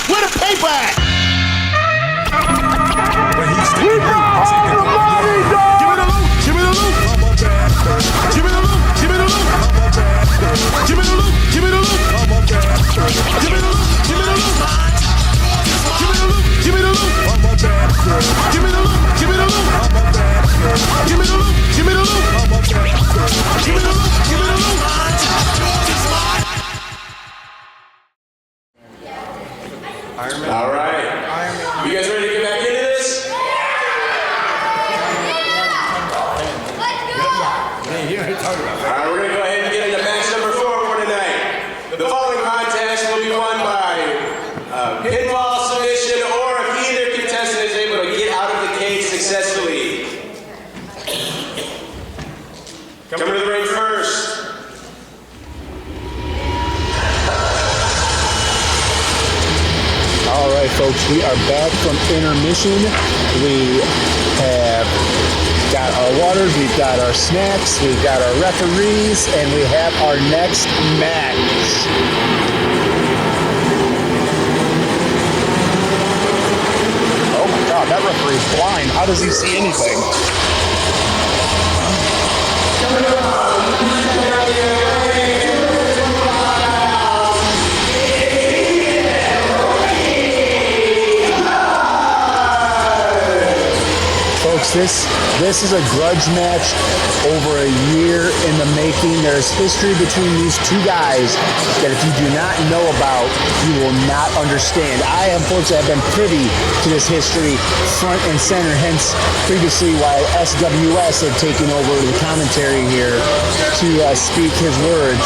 Where the paper at? We got all the money, dog! Give me the loot! Give me the loot! Give me the loot! Give me the loot! Give me the loot! Give me the loot! Give me the loot! Give me the loot! Give me the loot! Give me the loot! Give me the loot! Give me the loot! Give me the loot! Give me the loot! Give me the loot! All right. You guys ready to get back into this? All right, we're going to go ahead and get into match number 4 for tonight. The following contest will be won by pinfall, submission, or if either contestant is able to get out of the cage successfully. Coming to the ring first. All right, folks, we are back from intermission. We have got our waters, we've got our snacks, we've got our referees, and we have our next match. Oh my God, that referee's blind. How does he see anything? Folks, this is a grudge match over a year in the making. There's history between these two guys that if you do not know about, you will not understand. I, unfortunately, have been privy to this history front and center, hence previously why SWS had taken over the commentary here to speak his words.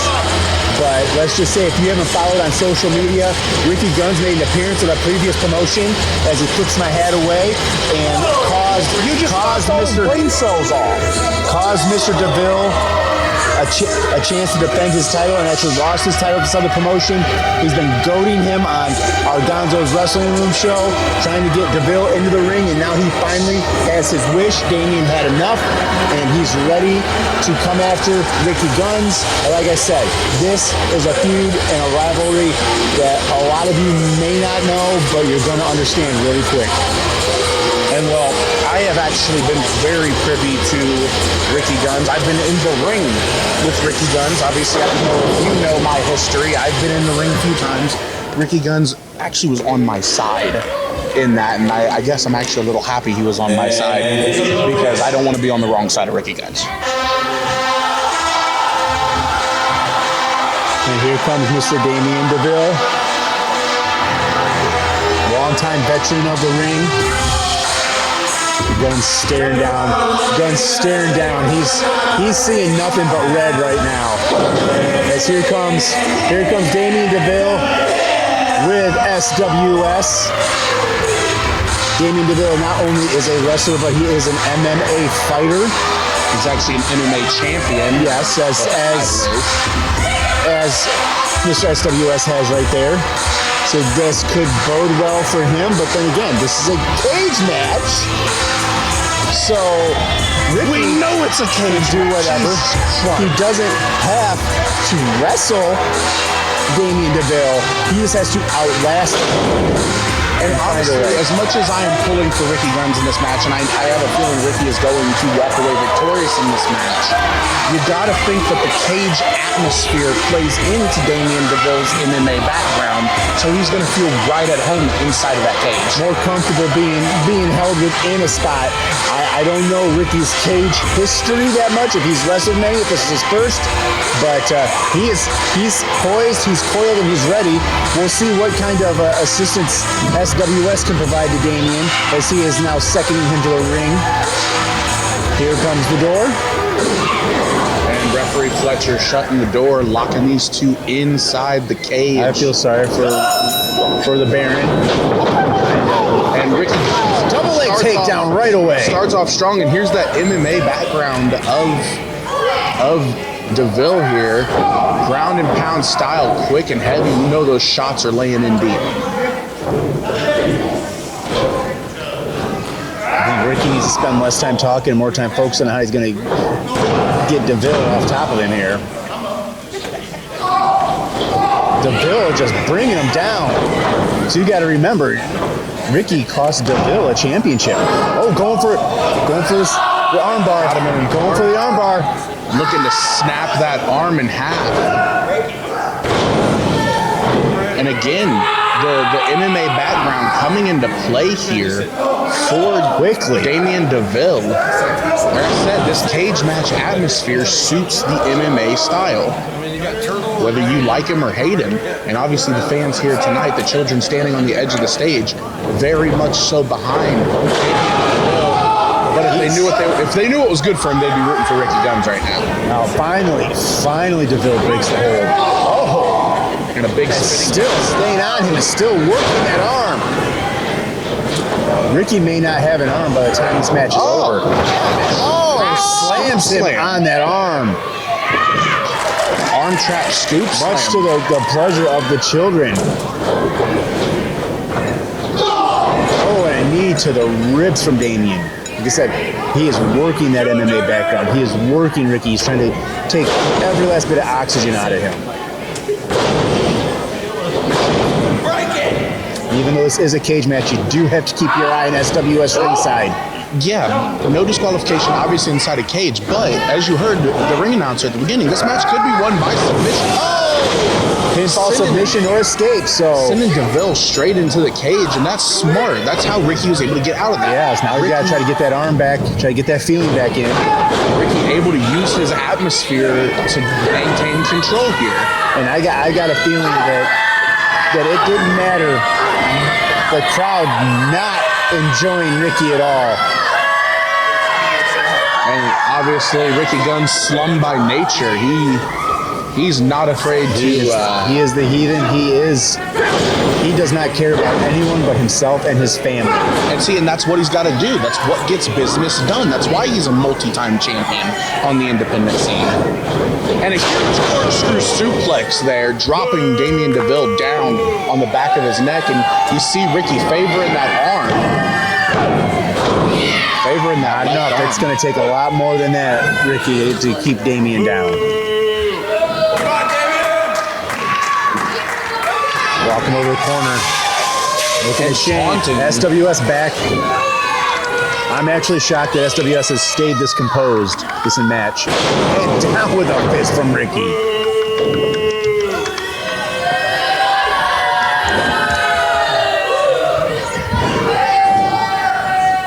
But let's just say, if you haven't followed on social media, Ricky Gunz made an appearance at a previous promotion as he kicks my hat away and caused Mr. brain cells off. Caused Mr. Deville a chance to defend his title and actually lost his title to this other promotion. He's been goading him on our Gonzo's Wrestling Room show, trying to get Deville into the ring, and now he finally has his wish. Damien had enough, and he's ready to come after Ricky Gunz. And like I said, this is a feud and a rivalry that a lot of you may not know, but you're going to understand really quick. And well, I have actually been very privy to Ricky Gunz. I've been in the ring with Ricky Gunz. Obviously, I don't know if you know my history. I've been in the ring a few times. Ricky Gunz actually was on my side in that, and I guess I'm actually a little happy he was on my side because I don't want to be on the wrong side of Ricky Gunz. And here comes Mr. Damien Deville, longtime veteran of the ring. Gunz staring down. He's seeing nothing but red right now. As here comes Damien Deville with SWS. Damien Deville not only is a wrestler, but he is an MMA fighter. He's actually an MMA champion. Yes, as Mr. SWS has right there. So this could bode well for him, but then again, this is a cage match. So Ricky, we know it's a cage can do whatever. He doesn't have to wrestle Damien Deville. He just has to outlast him. And honestly, as much as I am pulling for Ricky Gunz in this match, and I have a feeling Ricky is going to walk away victorious in this match, you gotta think that the cage atmosphere plays into Damien Deville's MMA background, so he's gonna feel right at home inside of that cage. More comfortable being held within a spot. I don't know Ricky's cage history that much, if he's wrestled many, if this is his first, but he's poised, he's coiled, and he's ready. We'll see what kind of assistance SWS can provide to Damien as he is now seconding him to the ring. Here comes the door. And referee Fletcher shutting the door, locking these two inside the cage. I feel sorry for the Baron. And Ricky double leg takedown right away. Starts off strong, and here's that MMA background of Deville here. Ground and pound style, quick and heavy. You know those shots are laying in deep. I think Ricky needs to spend less time talking and more time focusing on how he's going to get Deville off top of him here. Deville just bringing him down. So you got to remember, Ricky cost Deville a championship. Oh, going for this the arm bar. Going for the arm bar. Looking to snap that arm in half. And again, the MMA background coming into play here for Damien Deville. Like I said, this cage match atmosphere suits the MMA style. Whether you like him or hate him, and obviously the fans here tonight, the children standing on the edge of the stage, very much so behind Damien Deville. But if they knew what was good for him, they'd be rooting for Ricky Gunz right now. Now finally Deville breaks the hold. Oh, And a big spinning. still staying on him, still working that arm. Ricky may not have an arm by the time this match is over. Slams him on that arm. Arm trap scoop Much slam. to the pleasure of the children. Oh, and a knee to the ribs from Damien. Like I said, he is working that MMA background. He is working Ricky. He's trying to take every last bit of oxygen out of him. Even though this is a cage match, you do have to keep your eye on SWS ringside. Yeah, no disqualification, obviously inside a cage, but as you heard the ring announcer at the beginning, this match could be won by submission. Pinfall, submission, or escape. So Sending Deville straight into the cage, and that's smart. That's how Ricky was able to get out of that. yes, now we got to try to get that arm back, try to get that feeling back in. Ricky able to use his atmosphere to maintain control here. And I got a feeling that it didn't matter. The crowd not enjoying Ricky at all. And obviously, Ricky Gunz, slum by nature. He's not afraid to. He is the heathen. He does not care about anyone but himself and his family. and that's what he's got to do. That's what gets business done. That's why he's a multi-time champion on the independent scene. And a huge corkscrew suplex there, dropping Damien Deville down on the back of his neck, and you see Ricky favoring that arm. Favoring that Not enough. It's going to take a lot more than that, Ricky, to keep Damien down. Walking over the corner. Looking at Shane. taunting. SWS back. I'm actually shocked that SWS has stayed this composed this match. And down with a fist from Ricky.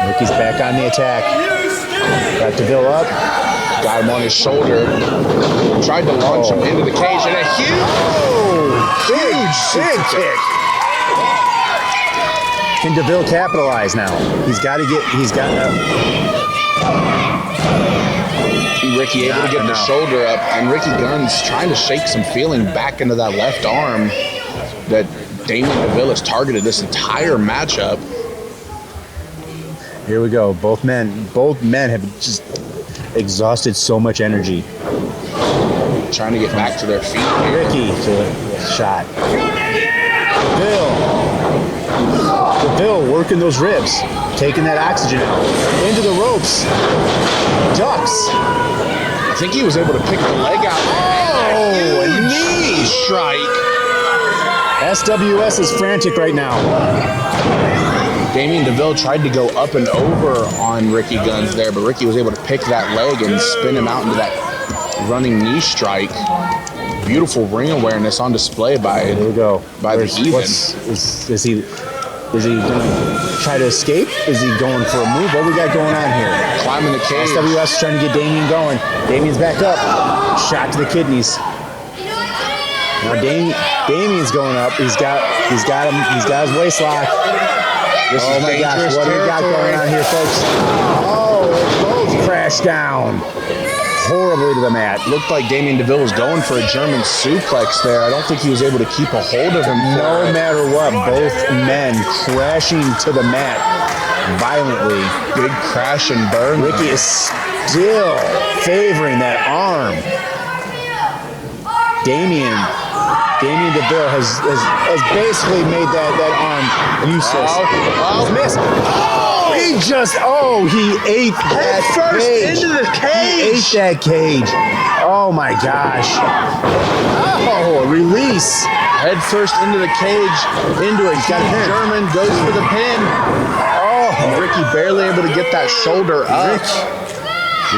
Ricky's back on the attack. Got Deville up. Got him on his shoulder. Tried to launch him into the cage, and a huge Big kick. Can Deville capitalize now? Ricky able to get the shoulder up, and Ricky Gunz trying to shake some feeling back into that left arm that Damien Deville has targeted this entire matchup. Here we go. Both men have just exhausted so much energy. Trying to get back to their feet here. Ricky to the shot. Deville working those ribs, taking that oxygen out. Into the ropes. Ducks. I think he was able to pick the leg out. Oh, a Knee strike. SWS is frantic right now. Damien Deville tried to go up and over on Ricky Gunz there, but Ricky was able to pick that leg and spin him out into that running knee strike. Beautiful ring awareness on display by Here we go. the heathen. Is he going to try to escape? Is he going for a move? What we got going on here? Climbing the cage. SWS trying to get Damien going. Damien's back up. Shot to the kidneys. Now Damien's going up. He's got him. He's got his waist lock. This Oh is my gosh, dangerous what do we got territory. going on here, folks? Oh, they both crashed down horribly to the mat. Looked like Damien Deville was going for a German suplex there. I don't think he was able to keep a hold of him. No matter what, both men crashing to the mat violently. Big crash and burn. Ricky is still favoring that arm. Damien Deville has basically made that arm useless. Oh. Missed. He ate that first cage. into the cage. He ate that cage. Oh my gosh. Oh, a release. head first into the cage, into it. He's got a German, goes for the pin. Oh, and Ricky barely able to get that shoulder up.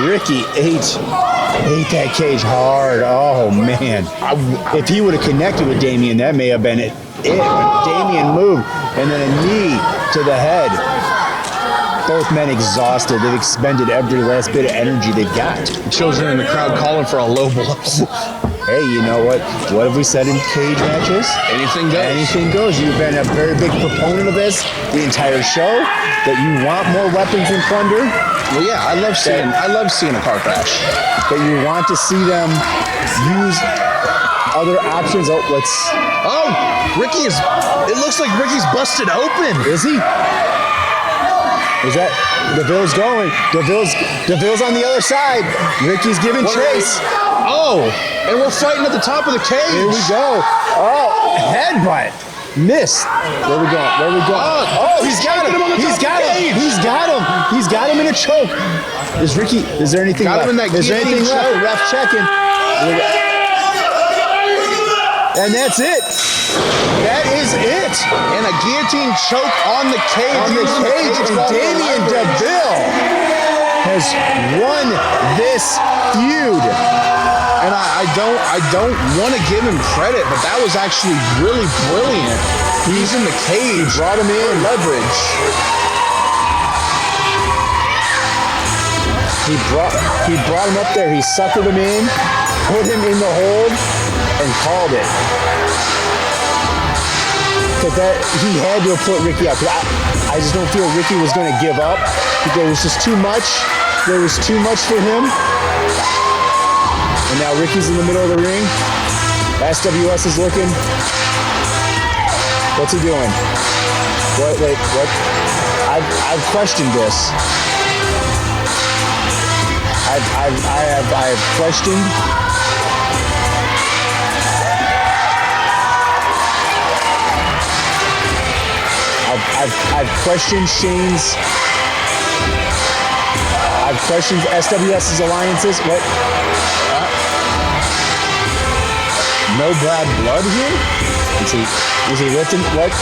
Ricky ate that cage hard. Oh man! If he would have connected with Damien, that may have been it. But Damien moved, and then a knee to the head. Both men exhausted. They've expended every last bit of energy they've got. Children in the crowd calling for a low blow. Hey, you know what? What have we said in cage matches? Anything goes. Anything goes. You've been a very big proponent of this the entire show. That you want more weapons and plunder. Well, yeah, I love seeing a car crash. That you want to see them use other options. Oh, Ricky is. It looks like Ricky's busted open. Is he? Is that Deville's going? Deville's on the other side. Ricky's giving chase. Oh, and we're fighting at the top of the cage. Here we go. Oh, headbutt. Miss. Where we going? Oh, he's got him. He's got him in a choke. Is there anything left? Is there anything left? The ref checking. And that's it. That is it. And a guillotine choke on the cage. And Damien Deville has won this feud. And I don't want to give him credit, but that was actually really brilliant. He's in the cage. He brought him in. Leverage. He brought him up there. He suckered him in, put him in the hold, and called it. But he had to have put Ricky up. I just don't feel Ricky was going to give up. There was just too much. There was too much for him. And now Ricky's in the middle of the ring. SWS is looking. What's he doing? What? I've questioned this. I have questioned. I've questioned Shane's. I've questioned SWS's alliances. What? No bad blood here? Is he lifting? What?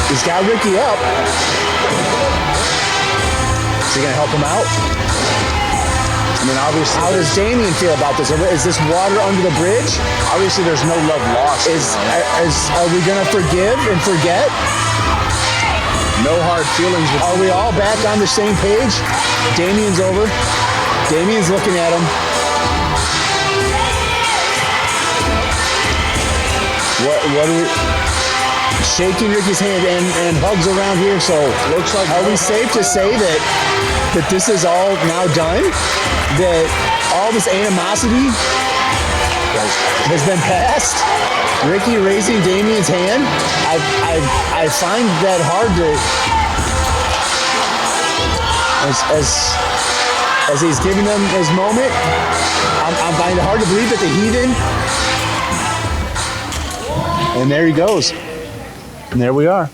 He's got Ricky up. Is he going to help him out? I mean, obviously. How does Damien feel about this? Is this water under the bridge? Obviously, there's no love lost. Are we going to forgive and forget? No hard feelings. Are we all back on the same page? Damien's over. Damien's looking at him. What are we... Shaking Ricky's hand and hugs around here, so looks like... Are we safe to say that this is all now done? That all this animosity has been passed? Ricky raising Damien's hand? I find that hard to... As he's giving them his moment, I'm finding it hard to believe that the heathen... And there he goes. And there we are.